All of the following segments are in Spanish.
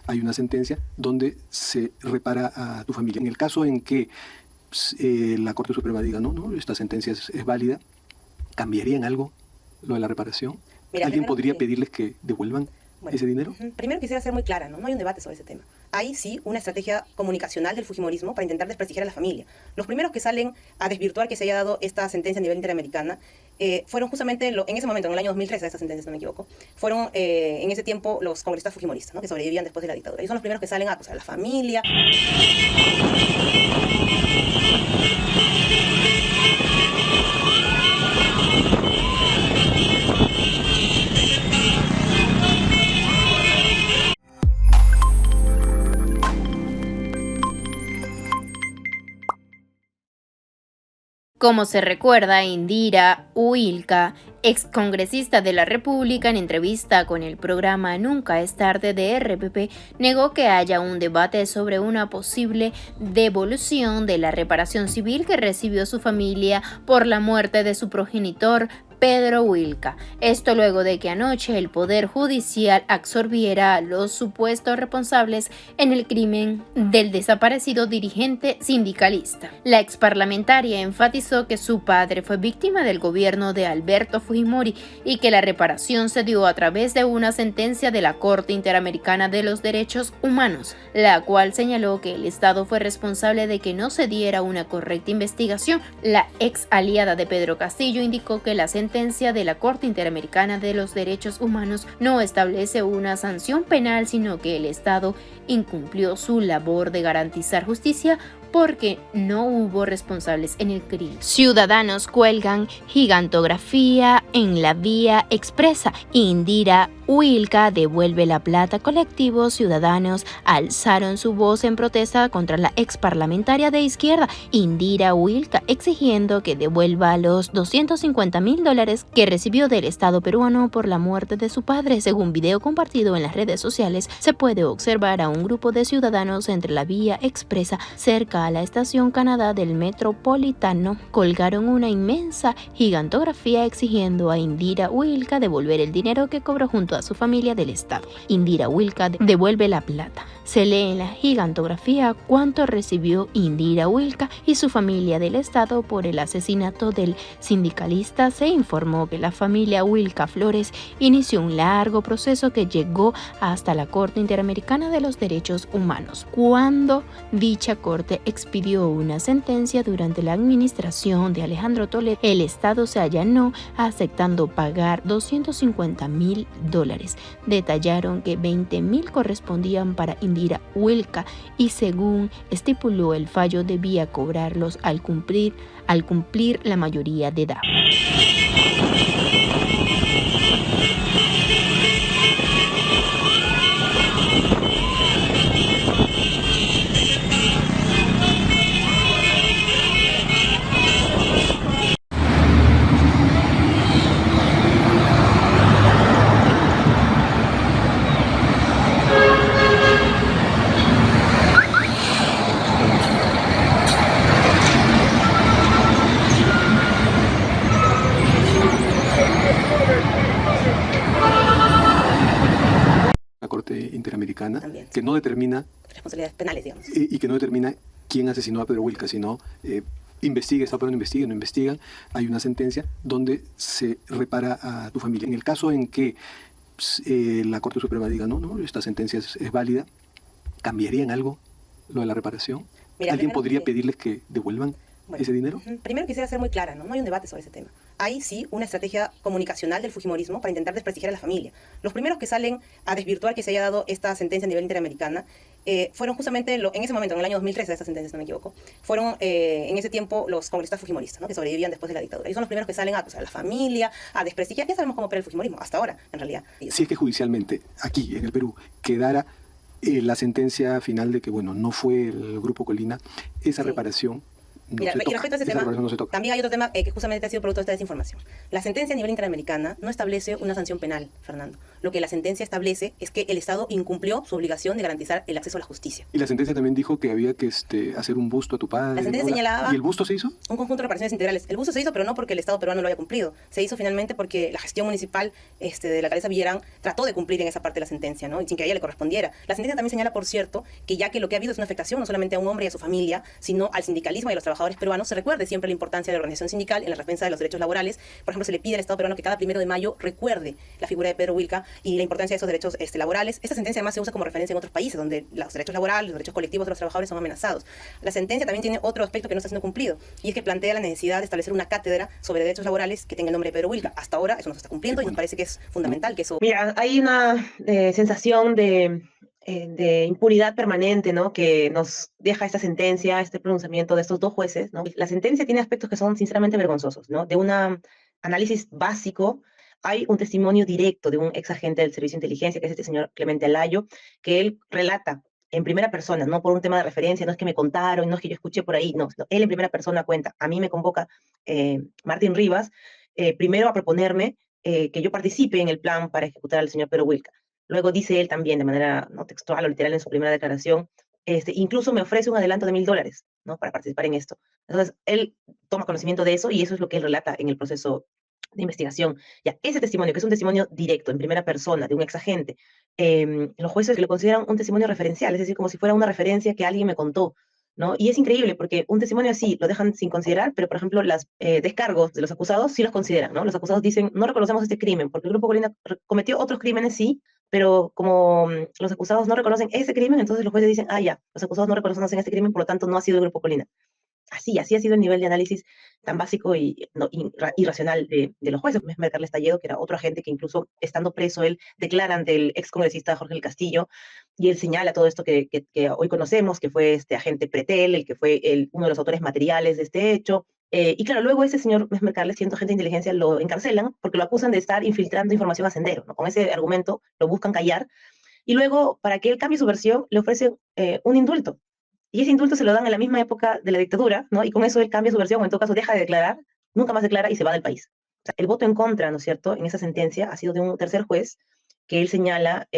hay una sentencia donde se repara a tu familia. En el caso en que la Corte Suprema diga, no, esta sentencia es válida, ¿cambiaría en algo lo de la reparación? Mira, ¿Alguien primero, podría pedirles que devuelvan ese dinero? Primero quisiera ser muy clara, ¿no? No hay un debate sobre ese tema. Hay sí una estrategia comunicacional del fujimorismo para intentar desprestigiar a la familia. Los primeros que salen a desvirtuar que se haya dado esta sentencia a nivel interamericana fueron justamente, en ese momento, en el año 2013, esta sentencia, si no me equivoco, fueron en ese tiempo los congresistas fujimoristas, ¿no? Que sobrevivían después de la dictadura. Ellos son los primeros que salen a acusar a la familia. Como se recuerda, Indira Uilka, excongresista de la República, en entrevista con el programa Nunca es tarde de RPP, negó que haya un debate sobre una posible devolución de la reparación civil que recibió su familia por la muerte de su progenitor, Pedro Uilka. Esto luego de que anoche el Poder Judicial absorbiera a los supuestos responsables en el crimen del desaparecido dirigente sindicalista. La exparlamentaria enfatizó que su padre fue víctima del gobierno de Alberto Fujimori y que la reparación se dio a través de una sentencia de la Corte Interamericana de los Derechos Humanos, la cual señaló que el Estado fue responsable de que no se diera una correcta investigación. La ex aliada de Pedro Castillo indicó que la sentencia de la Corte Interamericana de los Derechos Humanos no establece una sanción penal, sino que el Estado incumplió su labor de garantizar justicia porque no hubo responsables en el crimen. Ciudadanos cuelgan gigantografía en la vía expresa. Indira Uilka devuelve la plata. Colectivos ciudadanos alzaron su voz en protesta contra la exparlamentaria de izquierda Indira Uilka, exigiendo que devuelva los $250,000 que recibió del Estado peruano por la muerte de su padre. Según video compartido en las redes sociales, se puede observar a un grupo de ciudadanos entre la vía expresa cerca a la estación Canadá del Metropolitano. Colgaron una inmensa gigantografía exigiendo a Indira Uilka devolver el dinero que cobró junto a su familia del Estado. Indira Uilka devuelve la plata. Se lee en la gigantografía cuánto recibió Indira Uilka y su familia del Estado por el asesinato del sindicalista. Se informó que la familia Uilka Flores inició un largo proceso que llegó hasta la Corte Interamericana de los Derechos Humanos. Cuando dicha corte expidió una sentencia durante la administración de Alejandro Toledo, el Estado se allanó aceptando pagar $250,000. Detallaron que 20,000 correspondían para Indira Uilka y, según estipuló el fallo, debía cobrarlos al cumplir la mayoría de edad. La Corte Interamericana, También, sí, que no determina responsabilidades penales, digamos. y que no determina quién asesinó a Pedro Uilka, sino investiga, está operando, investiga, no investigan. Hay una sentencia donde se repara a tu familia. En el caso en que la Corte Suprema diga, no, esta sentencia es válida, ¿cambiaría en algo lo de la reparación? Mira, ¿Alguien primero, podría pedirles que devuelvan ese dinero? Primero quisiera ser muy clara, ¿no? No hay un debate sobre ese tema. Hay sí una estrategia comunicacional del fujimorismo para intentar desprestigiar a la familia. Los primeros que salen a desvirtuar que se haya dado esta sentencia a nivel interamericana fueron justamente, en ese momento, en el año 2013, esta sentencia, si no me equivoco, fueron en ese tiempo los congresistas fujimoristas, ¿no? Que sobrevivían después de la dictadura. Ellos son los primeros que salen a acusar a la familia, a desprestigiar. Ya sabemos cómo opera el fujimorismo, hasta ahora, en realidad. Si es que judicialmente, aquí en el Perú, quedara la sentencia final de que, no fue el Grupo Colina, esa reparación no Mira, se y toca. respecto a ese Esa tema, regulación no se toca. también hay otro tema que justamente ha sido producto de esta desinformación. La sentencia a nivel interamericana no establece una sanción penal, Fernando. Lo que la sentencia establece es que el Estado incumplió su obligación de garantizar el acceso a la justicia. Y la sentencia también dijo que había que hacer un busto a tu padre. La sentencia ¿no? señalaba- ¿Y el busto se hizo? Un conjunto de reparaciones integrales. El busto se hizo, pero no porque el Estado peruano lo haya cumplido. Se hizo finalmente porque la gestión municipal de la alcaldesa Villarán trató de cumplir en esa parte de la sentencia, ¿no? Y sin que a ella le correspondiera. La sentencia también señala, por cierto, que ya que lo que ha habido es una afectación no solamente a un hombre y a su familia, sino al sindicalismo y a los trabajadores peruanos, se recuerde siempre la importancia de la organización sindical en la defensa de los derechos laborales. Por ejemplo, se le pide al Estado peruano que cada 1 de mayo recuerde la figura de Pedro Wilca y la importancia de esos derechos laborales. Esta sentencia además se usa como referencia en otros países donde los derechos laborales, los derechos colectivos de los trabajadores son amenazados. La sentencia también tiene otro aspecto que no está siendo cumplido, y es que plantea la necesidad de establecer una cátedra sobre derechos laborales que tenga el nombre de Pedro Wilca. Hasta ahora eso no se está cumpliendo y nos parece que es fundamental que eso... Mira, hay una sensación de impunidad permanente, ¿no? Que nos deja esta sentencia, este pronunciamiento de estos dos jueces, ¿no? La sentencia tiene aspectos que son sinceramente vergonzosos, ¿no? De un análisis básico, hay un testimonio directo de un ex agente del Servicio de Inteligencia, que es este señor Clemente Alayo, que él relata en primera persona, no por un tema de referencia, no es que me contaron, no es que yo escuché por ahí, no, él en primera persona cuenta. A mí me convoca Martín Rivas, primero a proponerme que yo participe en el plan para ejecutar al señor Pedro Wilca. Luego dice él también, de manera no textual o literal en su primera declaración, incluso me ofrece un adelanto de $1000, ¿no? Para participar en esto. Entonces, él toma conocimiento de eso y eso es lo que él relata en el proceso de investigación. Ya, ese testimonio, que es un testimonio directo, en primera persona, de un ex agente, los jueces lo consideran un testimonio referencial, es decir, como si fuera una referencia que alguien me contó, ¿no? Y es increíble porque un testimonio así lo dejan sin considerar, pero por ejemplo los descargos de los acusados sí los consideran, ¿no? Los acusados dicen, no reconocemos este crimen, porque el Grupo Colina cometió otros crímenes, sí, pero como los acusados no reconocen ese crimen, entonces los jueces dicen, ah, ya, los acusados no reconocen ese crimen, por lo tanto no ha sido el Grupo Colina. Así ha sido el nivel de análisis tan básico y no, irracional de los jueces. Mercarles Talledo, que era otro agente que incluso estando preso, él declara ante el ex congresista Jorge del Castillo, y él señala todo esto que hoy conocemos, que fue este agente Pretel, el que fue uno de los autores materiales de este hecho. Y claro, luego ese señor Mercarles, siendo agente de inteligencia, lo encarcelan porque lo acusan de estar infiltrando información a Sendero, ¿no? Con ese argumento lo buscan callar. Y luego, para que él cambie su versión, le ofrecen un indulto. Y ese indulto se lo dan en la misma época de la dictadura, ¿no? Y con eso él cambia su versión, o en todo caso deja de declarar, nunca más declara y se va del país. O sea, el voto en contra, ¿no es cierto?, en esa sentencia ha sido de un tercer juez que él señala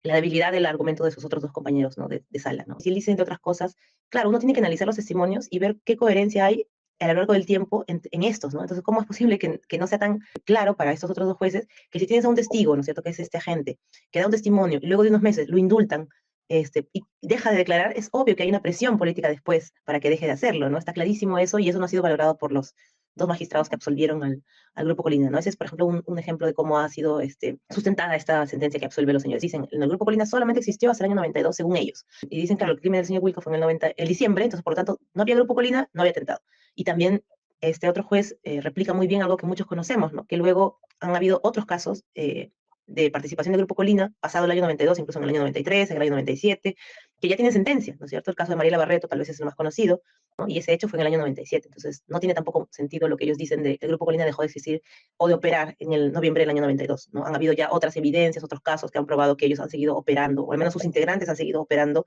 la debilidad del argumento de sus otros dos compañeros, ¿no?, de sala, ¿no? Y él dice, entre otras cosas, claro, uno tiene que analizar los testimonios y ver qué coherencia hay a lo largo del tiempo en estos, ¿no? Entonces, ¿cómo es posible que no sea tan claro para estos otros dos jueces que si tienes a un testigo, ¿no es cierto?, que es este agente, que da un testimonio y luego de unos meses lo indultan, y deja de declarar, es obvio que hay una presión política después para que deje de hacerlo, ¿no? Está clarísimo eso y eso no ha sido valorado por los dos magistrados que absolvieron al Grupo Colina, ¿no? Ese es, por ejemplo, un ejemplo de cómo ha sido sustentada esta sentencia que absolve a los señores. Dicen, en el Grupo Colina solamente existió hasta el año 92, según ellos. Y dicen, claro, el crimen del señor Wilca fue en el diciembre, entonces, por lo tanto, no había Grupo Colina, no había atentado. Y también otro juez replica muy bien algo que muchos conocemos, ¿no? Que luego han habido otros casos de participación del Grupo Colina, pasado el año 92, incluso en el año 93, en el año 97, que ya tienen sentencia, ¿no es cierto? El caso de Mariela Barreto tal vez es el más conocido, ¿no? Y ese hecho fue en el año 97, entonces no tiene tampoco sentido lo que ellos dicen de que el Grupo Colina dejó de existir o de operar en el noviembre del año 92, ¿no? Han habido ya otras evidencias, otros casos que han probado que ellos han seguido operando, o al menos sus integrantes han seguido operando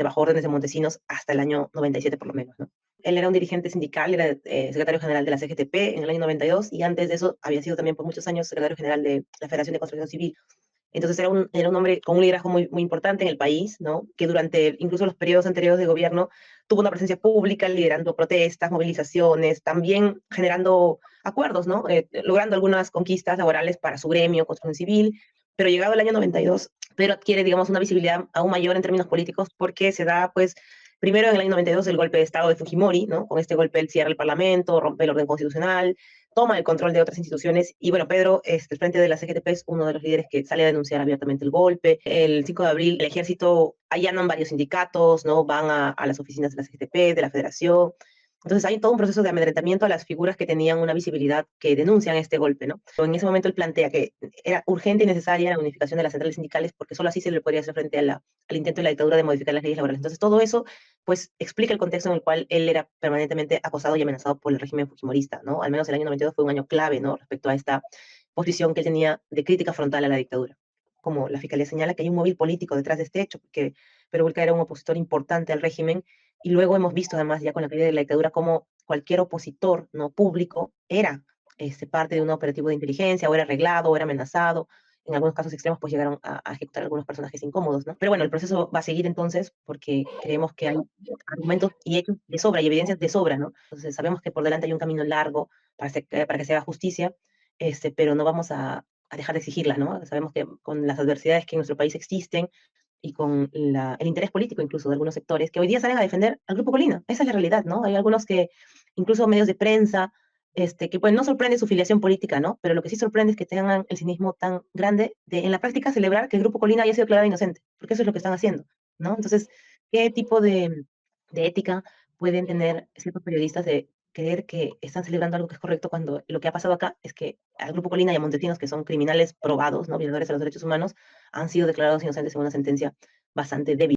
bajo órdenes de Montesinos hasta el año 97 por lo menos, ¿no? Él era un dirigente sindical, era secretario general de la CGTP en el año 92 y antes de eso había sido también por muchos años secretario general de la Federación de Construcción Civil. Entonces era un hombre con un liderazgo muy, muy importante en el país, ¿no? Que durante incluso los periodos anteriores de gobierno tuvo una presencia pública liderando protestas, movilizaciones, también generando acuerdos, ¿no? Logrando algunas conquistas laborales para su gremio, Construcción Civil, pero llegado el año 92, pero adquiere, digamos, una visibilidad aún mayor en términos políticos porque se da, pues, primero en el año 92 el golpe de Estado de Fujimori, ¿no? Con este golpe él cierra el Parlamento, rompe el orden constitucional, toma el control de otras instituciones y bueno, Pedro, el frente de la CGTP es uno de los líderes que sale a denunciar abiertamente el golpe. El 5 de abril el ejército allanan varios sindicatos, ¿no? Van a las oficinas de la CGTP, de la Federación. Entonces hay todo un proceso de amedrentamiento a las figuras que tenían una visibilidad que denuncian este golpe, ¿no? En ese momento él plantea que era urgente y necesaria la unificación de las centrales sindicales porque solo así se le podría hacer frente al intento de la dictadura de modificar las leyes laborales. Entonces todo eso pues explica el contexto en el cual él era permanentemente acosado y amenazado por el régimen fujimorista, ¿no? Al menos el año 92 fue un año clave, ¿no? Respecto a esta posición que él tenía de crítica frontal a la dictadura. Como la Fiscalía señala que hay un móvil político detrás de este hecho, porque Pedro Wilca era un opositor importante al régimen Y luego hemos visto además ya con la caída de la dictadura cómo cualquier opositor no público era parte de un operativo de inteligencia, o era arreglado, o era amenazado. En algunos casos extremos, pues llegaron a ejecutar algunos personajes incómodos, ¿no? Pero bueno, el proceso va a seguir entonces porque creemos que hay argumentos y hechos de sobra y evidencias de sobra, ¿no? Entonces sabemos que por delante hay un camino largo para que se haga justicia, pero no vamos a dejar de exigirla, ¿no? Sabemos que con las adversidades que en nuestro país existen y con el interés político incluso de algunos sectores que hoy día salen a defender al Grupo Colina. Esa es la realidad, ¿no? Hay algunos que, incluso medios de prensa, que pues no sorprende su filiación política, ¿no? Pero lo que sí sorprende es que tengan el cinismo tan grande de, en la práctica, celebrar que el Grupo Colina haya sido declarado inocente, porque eso es lo que están haciendo, ¿no? Entonces, ¿qué tipo de ética pueden tener ciertos periodistas de creer que están celebrando algo que es correcto cuando lo que ha pasado acá es que al Grupo Colina y a Montesinos, que son criminales probados, ¿no? Violadores de los derechos humanos, han sido declarados inocentes en una sentencia bastante débil?